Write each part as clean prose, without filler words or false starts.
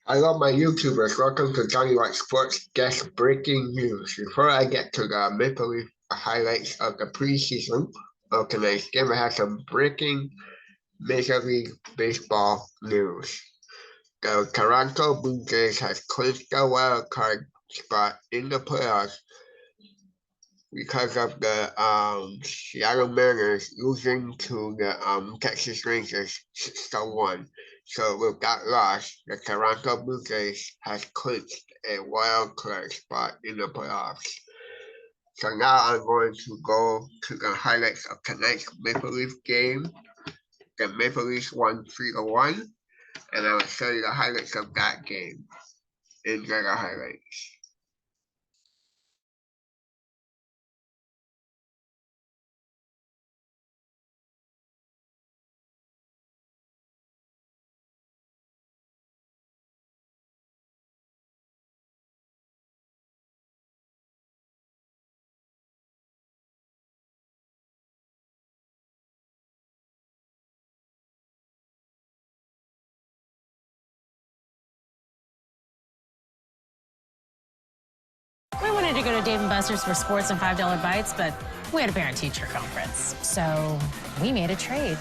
Hello, my YouTubers. Welcome to Jonnywatts Sports Guest Breaking News. Before I get to the Maple Leaf highlights of the preseason of tonight's game, I have some breaking Major League Baseball news. The Toronto Blue Jays has clinched the wild card spot in the playoffs because of the Seattle Mariners losing to the Texas Rangers 6-1. So with that loss, the Toronto Blue Jays has clinched a wild card spot in the playoffs. So now I'm going to go to the highlights of tonight's Maple Leaf game. The Maple Leafs won 3-1, and I will show you the highlights of that game. Enjoy the highlights. We wanted to go to Dave & Buster's for sports and $5 bites, but we had a parent-teacher conference. So we made a trade.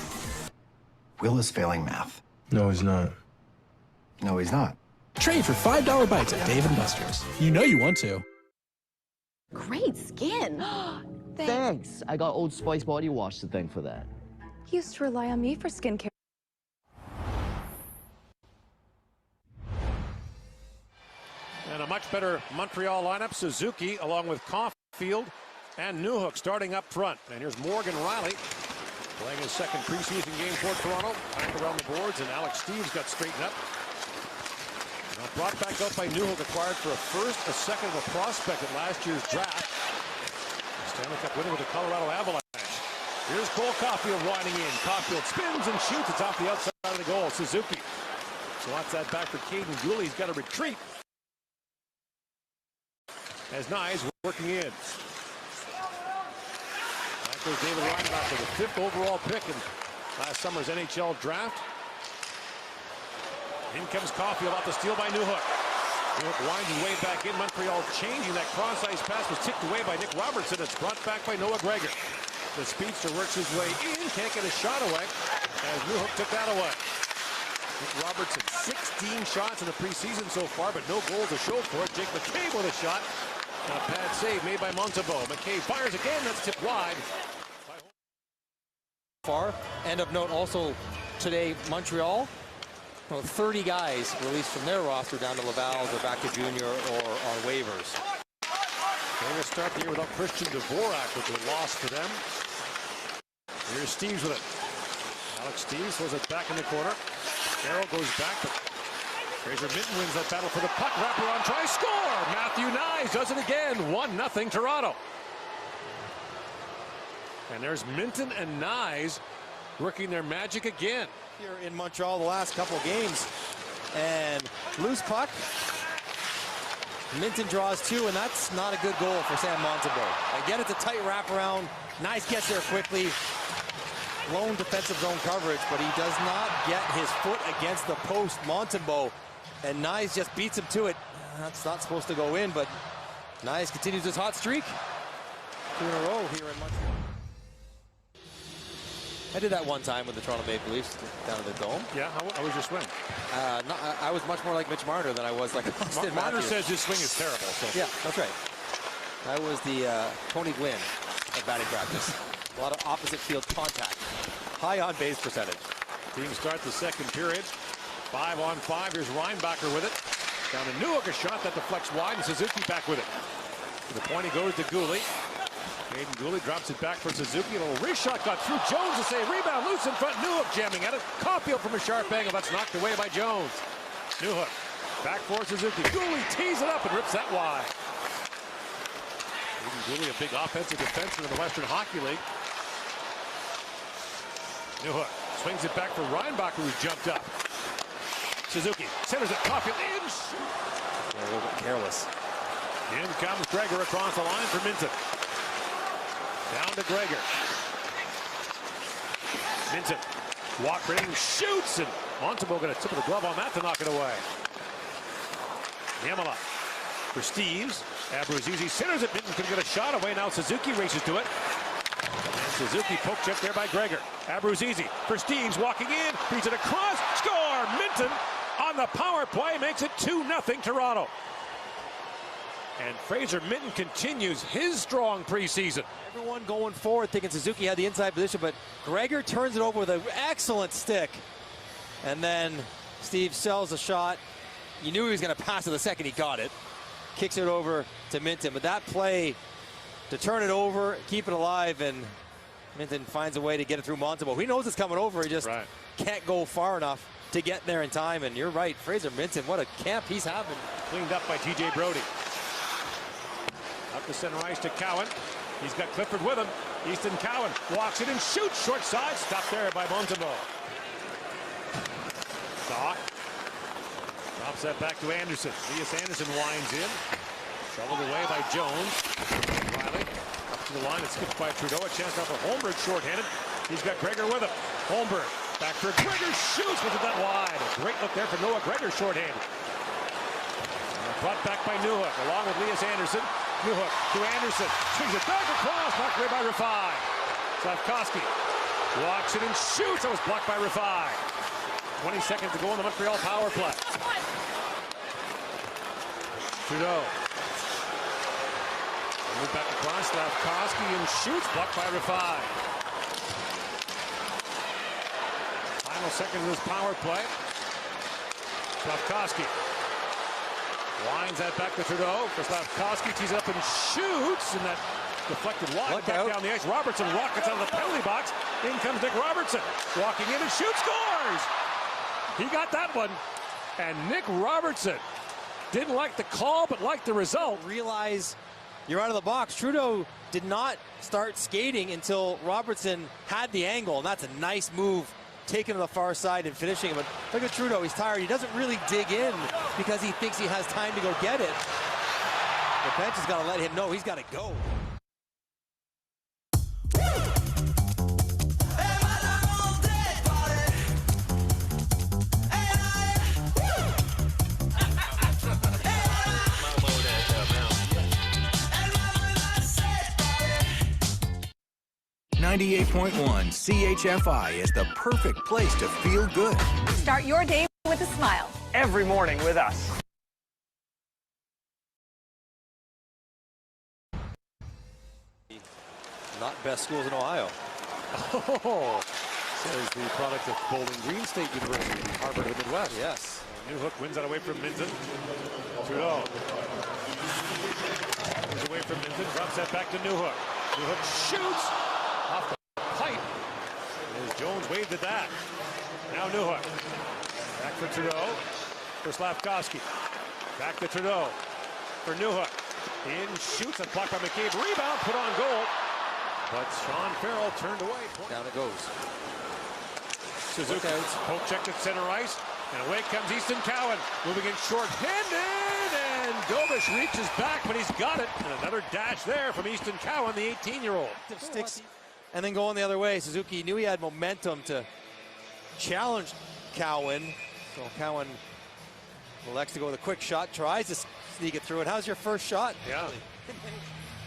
Will is failing math. No, he's not. No, he's not. Trade for $5 bites at Dave & Buster's. You know you want to. Great skin. Thanks. I got Old Spice body wash to thank for that. He used to rely on me for skincare. And a much better Montreal lineup. Suzuki along with Caulfield and Newhook starting up front. And here's Morgan Riley playing his second preseason game for Toronto. Back around the boards, and Alex Steves got straightened up. Now brought back out by Newhook, acquired for a first, a second, and a prospect at last year's draft. Stanley Cup winner with the Colorado Avalanche. Here's Cole Caulfield winding in. Caulfield spins and shoots. It's off the outside of the goal. Suzuki slots that back for Caden Gooley. He's got to retreat. As Nyes working in. That goes David Reinbacher, the 5th overall pick in last summer's NHL draft. In comes Caulfield off the steal by Newhook. Newhook winds his way back in. Montreal changing. That cross-ice pass was tipped away by Nick Robertson. It's brought back by Noah Gregor. The speedster works his way in. Can't get a shot away as Newhook took that away. Nick Robertson, 16 shots in the preseason so far, but no goals to show for it. Jake McCabe with a shot. A pad save made by Montembeault. McCabe fires again. That's tipped wide. Far. And of note also today, Montreal, 30 guys released from their roster down to Laval or back to junior or on waivers. They're going to start the year without Christian Dvorak, which was a loss for them. Here's Steves with it. Alex Steves throws it back in the corner. Arrow goes back, but Fraser Minton wins that battle for the puck. Wraparound try, score! Matthew Nyes does it again. 1-0 Toronto. And there's Minton and Nyes working their magic again. Here in Montreal the last couple of games. And loose puck. Minton draws 2, and that's not a good goal for Sam Montembeault. Again, it's a tight wraparound. Nyes gets there quickly. Lone defensive zone coverage, but he does not get his foot against the post. Montembeault, and Nyes just beats him to it. That's not supposed to go in, but Nyes continues his hot streak. 2 in a row here in Montreal. I did that one time with the Toronto Maple Leafs down at the Dome. Yeah, how was your swing? I was much more like Mitch Marner than I was like Austin Marner Matthews. says his swing is terrible. So. Yeah, that's right. I was the Tony Gwynn of batting practice. A lot of opposite field contact. High on base percentage. Team start the second period. 5-on-5. Here's Reinbacher with it. Down to Newhook, a shot that deflects wide, and Suzuki back with it. To the point he goes to Gooley. Caden Gooley drops it back for Suzuki. A little reshot got through. Jones to save. Rebound loose in front. Newhook jamming at it. Caulfield from a sharp angle. That's knocked away by Jones. Newhook back for Suzuki. Gooley tees it up and rips that wide. Caden Gooley, a big offensive defenseman in the Western Hockey League. Newhook swings it back for Reinbacher, who jumped up. Suzuki centers it. Caulfield in. A little bit careless. In comes Gregor across the line for Minton. Down to Gregor. Minton walk in, shoots, and Montembeault got a tip of the glove on that to knock it away. Yamala for Steves. Abruzzese centers it. Minton could get a shot away. Now Suzuki races to it. And Suzuki poke check there by Gregor. Abruzzese for Steves walking in. Feeds it across. Score! Minton on the power play makes it 2-0 Toronto. And Fraser Minton continues his strong preseason. Everyone going forward thinking Suzuki had the inside position, but Gregor turns it over with an excellent stick. And then Steve sells a shot. You knew he was going to pass it the second he got it. Kicks it over to Minton. But that play to turn it over, keep it alive, and Minton finds a way to get it through Montembeault. He knows it's coming over. He just can't go far enough to get there in time. And you're right, Fraser Minton, what a camp he's having. Cleaned up by TJ Brody. Up the center ice to Cowan. He's got Clifford with him. Easton Cowan walks it and shoots. Short side. Stopped there by Montembeault. Saw. Drops that back to Anderson. Elias Anderson winds in. Shoveled away by Jones. Riley up to the line. It's skipped by Trudeau. A chance now for Holmberg shorthanded. He's got Gregor with him. Holmberg back for Gregor. Shoots. Wasn't that wide? A great look there for Noah Gregor shorthanded. Brought back by Newhook along with Elias Anderson. Newhook to Anderson. Swings it back across. Knocked away by Rafai. Slavkovsky walks it and shoots. That was blocked by Rafai. 20 seconds to go on the Montreal power play. Trudeau. Move back across. Slavkovsky and shoots. Blocked by Rafai. Final seconds of this power play. Slavkovsky winds that back to Trudeau. For Slavkovsky, tees it up and shoots. And that deflected wide. Back down the ice. Robertson rockets out of the penalty box. In comes Nick Robertson. Walking in and shoots. Scores! He got that one. And Nick Robertson didn't like the call, but liked the result. Realize you're out of the box. Trudeau did not start skating until Robertson had the angle. And that's a nice move. Taking to the far side and finishing it. But look at Trudeau, he's tired. He doesn't really dig in because he thinks he has time to go get it. The bench has got to let him know he's got to go. .1 CHFI is the perfect place to feel good. Start your day with a smile. Every morning with us. Not best schools in Ohio. Oh, says the product of Bowling Green State University, Harvard of the Midwest. Yes. Newhook wins that away from Minton. Trudeau. Wins away from Minton, drops that back to Newhook. Newhook shoots. Off the pipe. As Jones waved at that. Now Newhook. Back for Trudeau. For Slavkovsky. Back to Trudeau. For Newhook. In shoots and blocked by McCabe. Rebound put on goal. But Sean Farrell turned away. Down it goes. Suzuki poke checked at center ice. And away comes Easton Cowan. Moving in short-handed. And Dobish reaches back, but he's got it. And another dash there from Easton Cowan, the 18-year-old. Sticks and then going the other way. Suzuki knew he had momentum to challenge Cowan. So Cowan elects to go with a quick shot, tries to sneak it through it. How's your first shot? Yeah.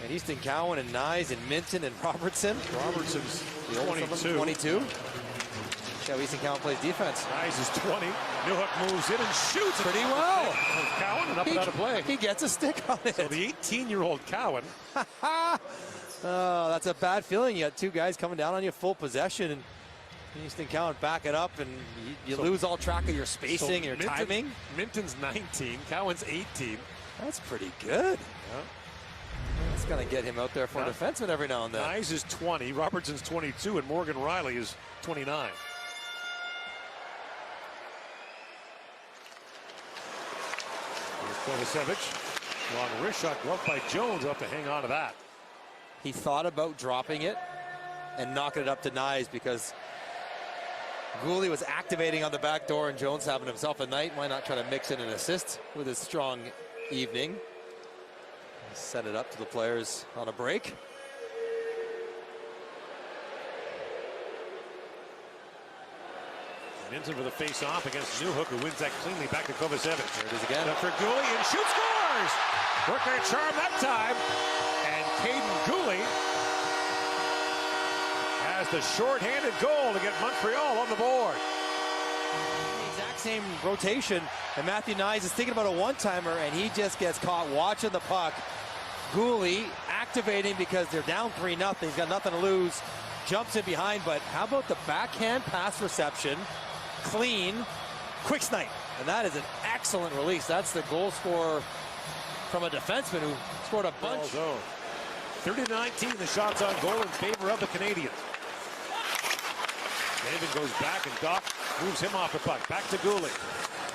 And Easton Cowan and Nyes and Minton and Robertson. Robertson's the 22. Yeah, Easton Cowan plays defense. Nyes is 20. Newhook moves in and shoots pretty well. Cowan and up and out of play. He gets a stick on it. So the 18-year-old Cowan. Oh, that's a bad feeling. You got two guys coming down on you full possession, and Easton Cowan back it up, and you lose all track of your spacing and your timing. Minton's 19, Cowan's 18. That's pretty good. Yeah. That's going to get him out there for a defenseman every now and then. Nyes is 20, Robertson's 22, and Morgan Riley is 29. Here's Kovacevic. Long wrist shot, glove by Jones. Up to hang on to that. He thought about dropping it and knocking it up to Nyes because Gooley was activating on the back door and Jones having himself a night. Why not try to mix in an assist with his strong evening? Set it up to the players on a break. Minton for the face-off against Newhook, who wins that cleanly back to Kovacevic. There it is again. Up for Gooley, and shoots, scores! Work their charm that time. And Caden Gooley has the short-handed goal to get Montreal on the board. The exact same rotation, and Matthew Nyes is thinking about a one-timer, and he just gets caught watching the puck. Gooley activating because they're down 3-0. He's got nothing to lose. Jumps in behind, but how about the backhand pass reception? Clean, quick snipe, and that is an excellent release. That's the goal scorer from a defenseman who scored a bunch. 30-19, the shots on goal in favor of the Canadiens. David goes back, and Doc moves him off the puck. Back to Gooley.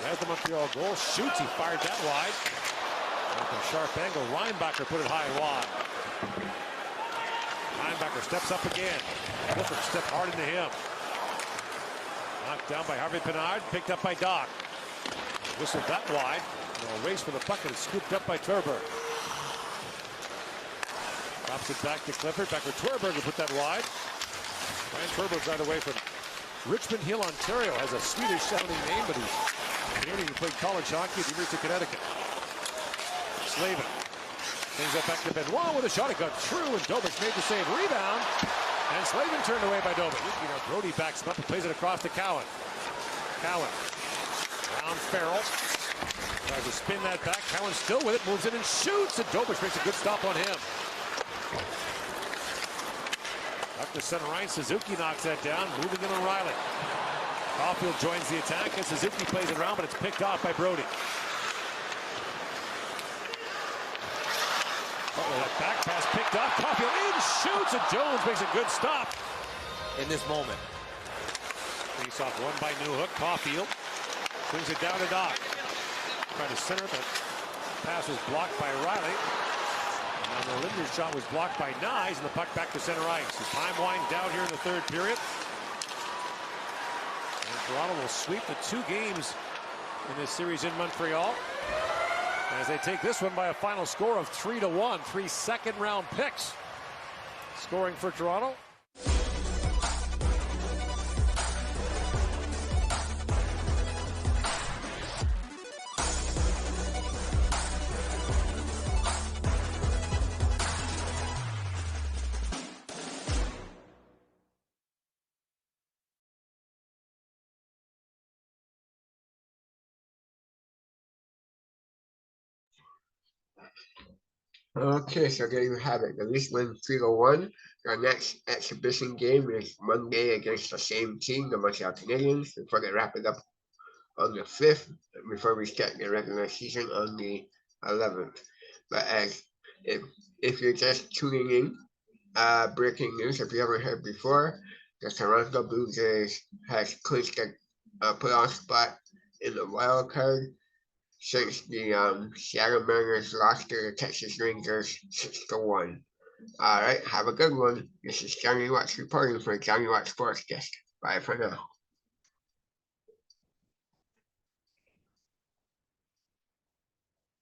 There's the Montreal goal. Shoots, he fired that wide. With a sharp angle, Reinbacher put it high and wide. Reinbacher steps up again. Clifford stepped hard into him. Knocked down by Harvey Pinard, picked up by Doc. Whistled that wide. A race for the puck, and it's scooped up by Twerberg. Drops it back to Clifford, back with Twerberg, who put that wide. Ryan Twerberg's right away from Richmond Hill, Ontario. Has a Swedish-sounding name, but he's Canadian. He played college hockey at the University of Connecticut. Slavin brings it back to Benoit with a shot. It got through, and Dobich made the save. Rebound, and Slavin turned away by Dobich. Brody backs him up and plays it across to Cowan. Cowan round Farrell. Tries to spin that back. Cowan still with it, moves in and shoots, and Dobich makes a good stop on him. Up to center right, Suzuki knocks that down, moving in O'Reilly. Caulfield joins the attack, and Suzuki plays it around, but it's picked off by Brody. That back pass picked up. Caulfield in, shoots, and Jones makes a good stop In this moment. Face off one by Newhook. Caulfield brings it down to Doc. Trying to center, but pass was blocked by Riley. And the Linder's shot was blocked by Nyes, and the puck back to center ice. The time winds down here in the third period. And Toronto will sweep the 2 games in this series in Montreal, as they take this one by a final score of 3-1. 3 second-round picks scoring for Toronto. Okay, so there you have it. The Leafs win 3-1. Our next exhibition game is Monday against the same team, the Montreal Canadiens, before they wrap it up on the 5th, before we start the regular season on the 11th. But as if you're just tuning in, breaking news, if you haven't heard before, the Toronto Blue Jays has clinched a playoff spot in the wild card since the Seattle Mariners lost to the Texas Rangers 6-1. All right, have a good one. This is Jonnywatts reporting for Jonnywatts Sports Desk. Bye for now.